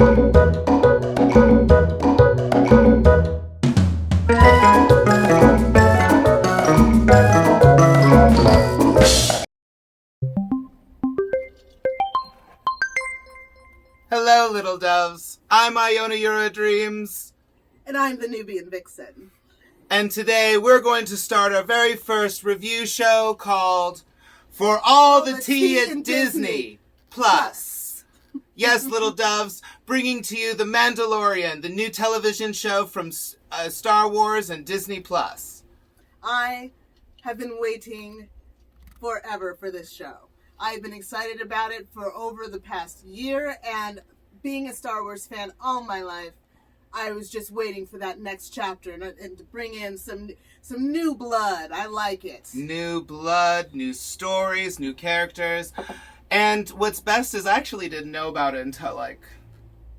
Hello, little doves. I'm Iona Uradreams. And I'm the Nubian Vixen. And today we're going to start our very first review show called For All the Tea at Disney Plus. Yes, little doves, bringing to you The Mandalorian, the new television show from Star Wars and Disney Plus. I have been waiting forever for this show. I've been excited about it for over the past year, and being a Star Wars fan all my life, I was just waiting for that next chapter and to bring in some new blood. I like it. New blood, new stories, new characters. And what's best is I actually didn't know about it until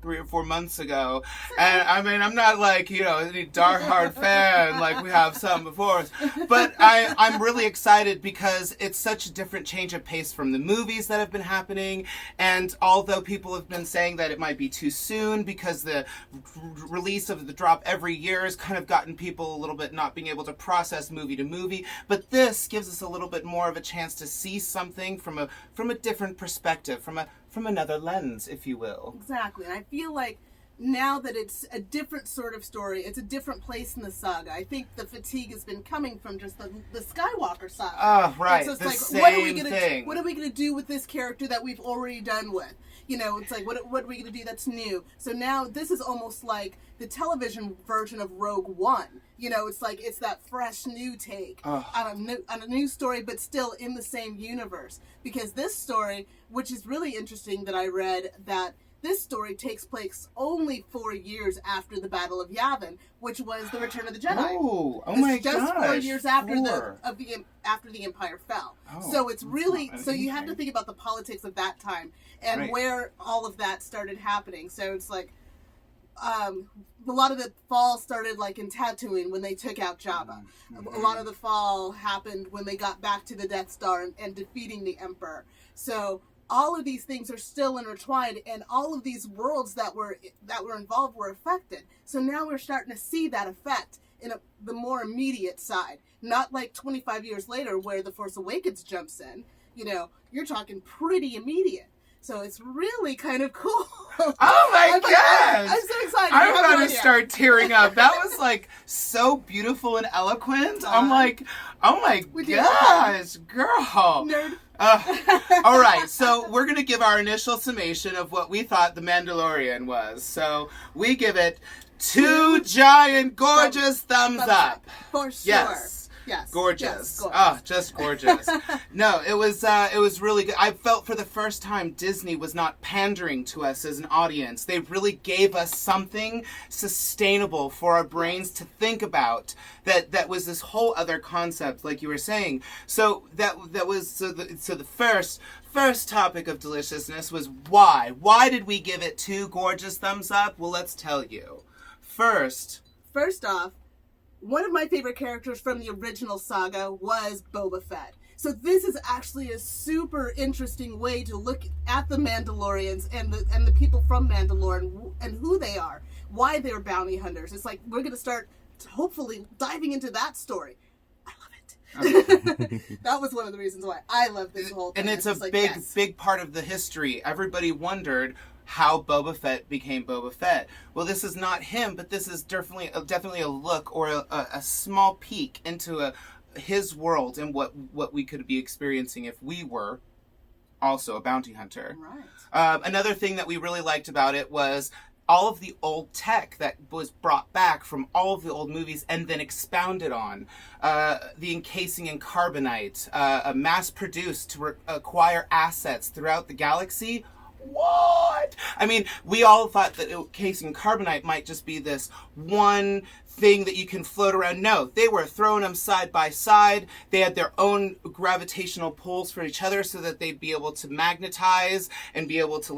3 or 4 months ago. And I mean, I'm not any diehard fan like we have some before us. But I'm really excited because it's such a different change of pace from the movies that have been happening. And although people have been saying that it might be too soon because the release of the drop every year has kind of gotten people a little bit not being able to process movie to movie. But this gives us a little bit more of a chance to see something from a different perspective, from another lens, if you will. Exactly. And I feel like now that it's a different sort of story, it's a different place in the saga. I think the fatigue has been coming from just the Skywalker saga. Oh, right. And so it's what are we going to do with this character that we've already done with? It's like, what are we going to do that's new? So now this is almost like the television version of Rogue One. It's that fresh new take on a new story, but still in the same universe. Because this story, which is really interesting that I read, that this story takes place only 4 years after the Battle of Yavin, which was the Return of the Jedi. Oh my gosh. Just 4 years after the Empire fell. Oh, so it's really, so you have to think about the politics of that time and right. where all of that started happening. So it's like, a lot of the fall started in Tatooine when they took out Jabba. Mm-hmm. A lot of the fall happened when they got back to the Death Star and defeating the Emperor. So all of these things are still intertwined, and all of these worlds that were involved were affected. So now we're starting to see that effect in the more immediate side. Not 25 years later where The Force Awakens jumps in. You're talking pretty immediate. So it's really kind of cool. Oh my gosh! I'm so excited. I'm about to start tearing up. That was so beautiful and eloquent. I'm like, oh my gosh, girl. Nerd. All right, so we're going to give our initial summation of what we thought The Mandalorian was. So we give it 2 giant, gorgeous thumbs up. For sure. Yes. Gorgeous. Yes, gorgeous. Oh, just gorgeous. No, it was really good. I felt for the first time Disney was not pandering to us as an audience. They really gave us something sustainable for our brains to think about. That was this whole other concept, like you were saying. So that was the first topic of deliciousness was why. Why did we give it 2 gorgeous thumbs up? Well, let's tell you. First off, one of my favorite characters from the original saga was Boba Fett. So this is actually a super interesting way to look at the Mandalorians and the people from Mandalore and who they are, why they're bounty hunters. It's like we're going to start hopefully diving into that story. I love it. That was one of the reasons why I love this whole thing. And it's a big part of the history. Everybody wondered how Boba Fett became Boba Fett. Well, this is not him, but this is definitely a look or a small peek into his world and what we could be experiencing if we were also a bounty hunter. Right. Another thing that we really liked about it was all of the old tech that was brought back from all of the old movies and then expounded on. The encasing in carbonite, mass-produced to acquire assets throughout the galaxy. What? I mean, we all thought that encasing carbonite might just be this one thing that you can float around. No, they were throwing them side by side. They had their own gravitational pulls for each other so that they'd be able to magnetize and be able to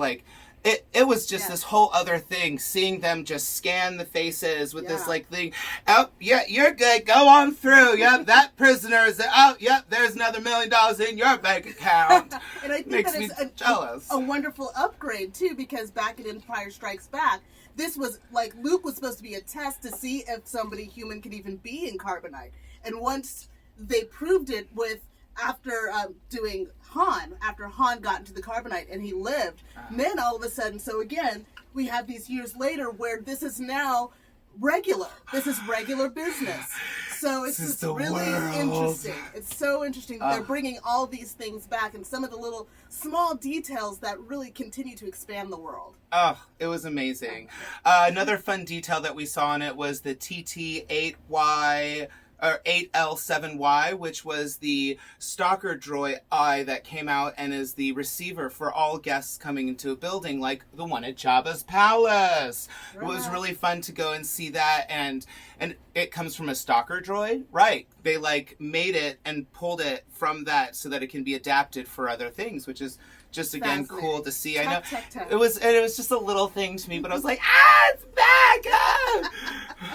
it was just Yeah. this whole other thing, seeing them just scan the faces with this Yeah. like thing. Oh, yeah, you're good. Go on through. Yep, that prisoner is. Oh, yep, there's another $1 million in your bank account. And I think Makes that me is jealous. a wonderful upgrade too, because back in Empire Strikes Back, this was like Luke was supposed to be a test to see if somebody human could even be in carbonite. And once they proved it with after doing Han, after Han got into the carbonite and he lived, then all of a sudden, so again, we have these years later where this is now regular. This is regular business. So it's This is just the really world. interesting. It's so interesting that they're bringing all these things back and some of the little small details that really continue to expand the world. Oh, it was amazing. Another fun detail that we saw in it was the TT-8Y or 8L7Y, which was the stalker droid eye that came out and is the receiver for all guests coming into a building, like the one at Jabba's palace. It was really fun to go and see that, and it comes from a stalker droid, right? They like made it and pulled it from that so that it can be adapted for other things, which is just again cool to see. I know it was just a little thing to me, but I was like, it's back! Ah!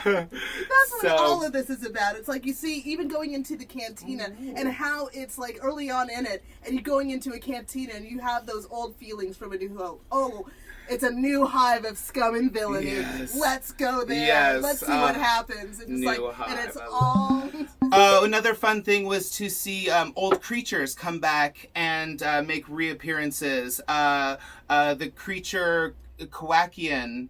That's what all of this is about. It's like you see, even going into the cantina and how it's like early on in it, and you're going into a cantina and you have those old feelings from A New Hope. Oh, it's a new hive of scum and villainy. Yes. Let's go there. Yes. Let's see what happens. It's New like, hive. and it's all. Another fun thing was to see old creatures come back and make reappearances. The creature Kowakian,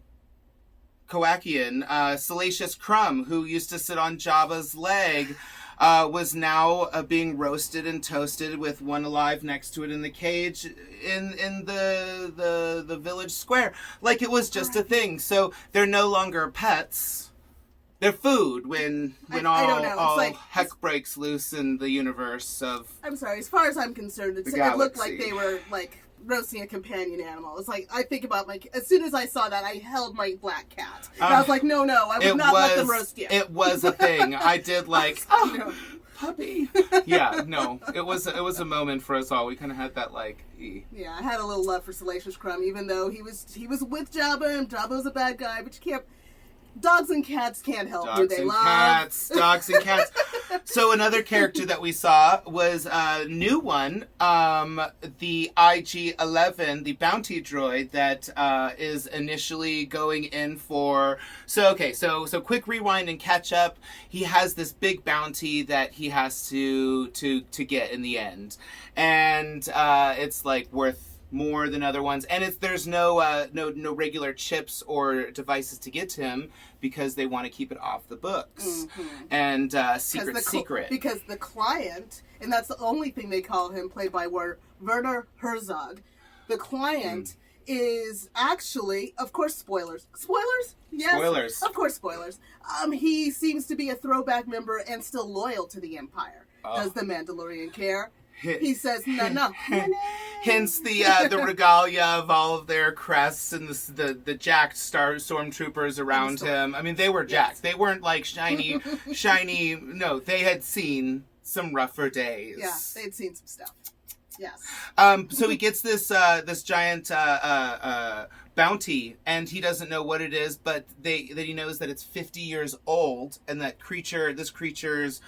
Salacious Crumb, who used to sit on Jabba's leg, was now being roasted and toasted with one alive next to it in the cage in the village square. Like it was just a thing. So they're no longer pets. They're food when I don't know. all It's like, heck breaks loose in the universe of. I'm sorry. As far as I'm concerned, it looked like they were like roasting a companion animal. It's like I think about as soon as I saw that, I held my black cat. And I was like, no, I would not let them roast you. It was a thing. I did like, puppy. Yeah, no, it was a moment for us all. We kind of had that like. Yeah, I had a little love for Salacious Crumb, even though he was with Jabba and Jabba was a bad guy, but you can't. Dogs and cats can't help who they love. Dogs and cats. So another character that we saw was a new one, the IG-11, the bounty droid that is initially going in for. So quick rewind and catch up. He has this big bounty that he has to get in the end, and it's like worth more than other ones, and there's no regular chips or devices to get to him because they want to keep it off the books and secret because the client, and that's the only thing they call him, played by Werner Herzog. The client is actually, of course, spoilers. Yes, spoilers. Of course, spoilers. He seems to be a throwback member and still loyal to the Empire. Does the Mandalorian care? He says no. Hence the regalia of all of their crests and the jacked stormtroopers around him. I mean, they were jacked. Yes. They weren't like shiny. No, they had seen some rougher days. Yeah, they'd seen some stuff. Yes. So he gets this giant bounty, and he doesn't know what it is, but that he knows that it's 50 years old, and that this creature's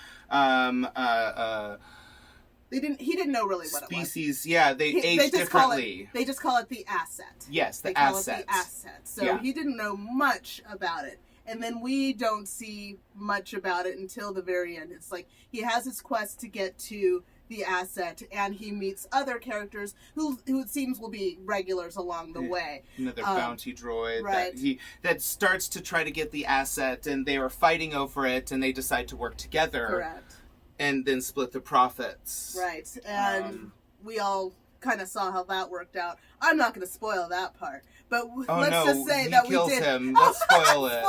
He didn't know really what species, it was. Yeah, they age differently. They just call it the asset. Yes, they call it the asset. So he didn't know much about it. And then we don't see much about it until the very end. It's like he has his quest to get to the asset, and he meets other characters who it seems will be regulars along the way. Another bounty droid right. that starts to try to get the asset, and they are fighting over it, and they decide to work together. Correct. And then split the profits. Right. And we all kind of saw how that worked out. I'm not going to spoil that part. But let's just say that we did. He kills him. Let's spoil it.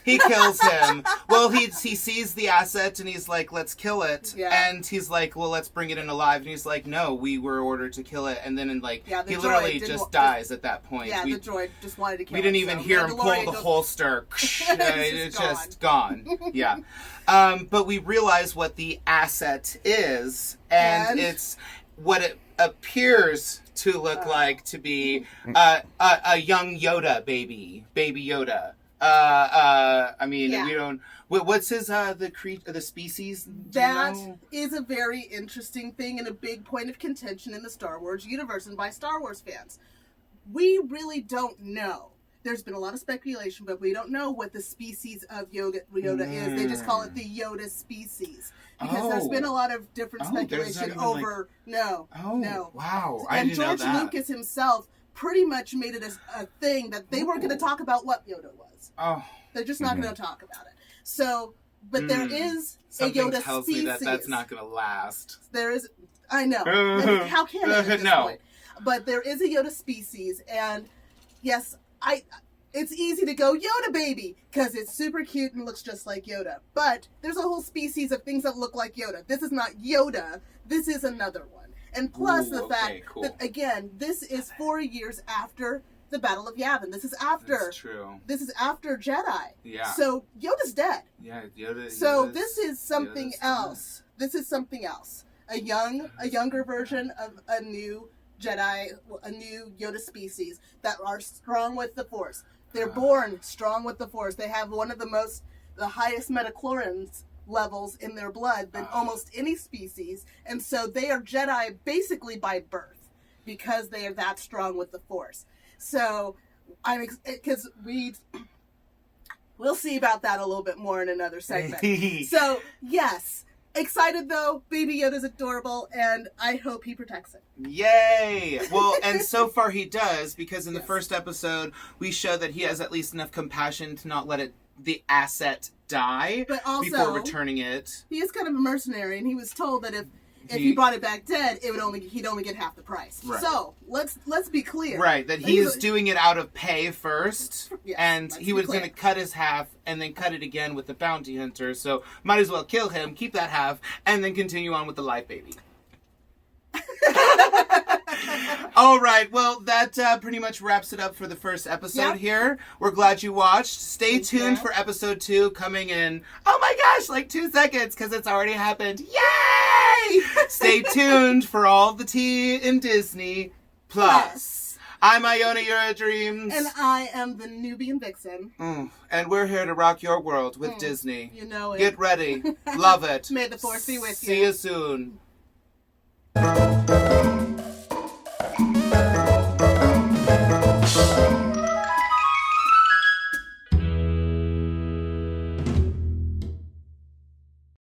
He kills him. Well, he sees the asset and he's like, let's kill it. Yeah. And he's like, well, let's bring it in alive. And he's like, no, we were ordered to kill it. And then he literally just dies at that point. Yeah, the droid just wanted to kill it. We didn't even hear him pull the holster. It's just gone. Yeah. But we realize what the asset is. And it's what it appears to look like to be a young Yoda baby Yoda. I mean, Yeah. we don't. What's his the species? Do you That know? is a very interesting thing and a big point of contention in the Star Wars universe and by Star Wars fans. We really don't know. There's been a lot of speculation, but we don't know what the species of Yoda is. They just call it the Yoda species. Because there's been a lot of different speculation over... No. Wow. I And didn't know George that. Lucas himself pretty much made it a thing that they weren't going to talk about what Yoda was. Oh. They're just not going to talk about it. So, but there is Something a Yoda tells species. me that that's not going to last. There is... I know. How can it at this point? But there is a Yoda species, and yes, it's easy to go Yoda Baby because it's super cute and looks just like Yoda. But there's a whole species of things that look like Yoda. This is not Yoda. This is another one. And plus the fact that, again, this is 4 years after the Battle of Yavin. This is after. That's true. This is after Jedi. Yeah. So Yoda's dead. Yeah, Yoda. So this is something else. This is something else. A younger version of a new Jedi, a new Yoda species that are strong with the Force. They're born strong with the Force. They have one of the highest metachlorines levels in their blood than almost any species, and so they are Jedi basically by birth because they are that strong with the Force. So because we'll see about that a little bit more in another segment. So yes. Excited though, Baby Yoda's adorable, and I hope he protects it. Yay! Well, and so far he does, because in the first episode we show that he has at least enough compassion to not let the asset die But also, before returning it. He is kind of a mercenary, and he was told that if he brought it back dead, he'd only get half the price. Right. So let's be clear. Right, that he is doing it out of pay first, Yes, and he was going to cut his half and then cut it again with the bounty hunter. So might as well kill him, keep that half, and then continue on with the live baby. All right, well, that pretty much wraps it up for the first episode here. We're glad you watched. Stay tuned for episode 2 coming in, oh my gosh, like 2 seconds, because it's already happened. Yay! Stay tuned for all the tea in Disney Plus. I'm Iona Uradreams. And I am the Nubian Vixen. And we're here to rock your world with Disney. You know it. Get ready. Love it. May the Force be with you. See you soon.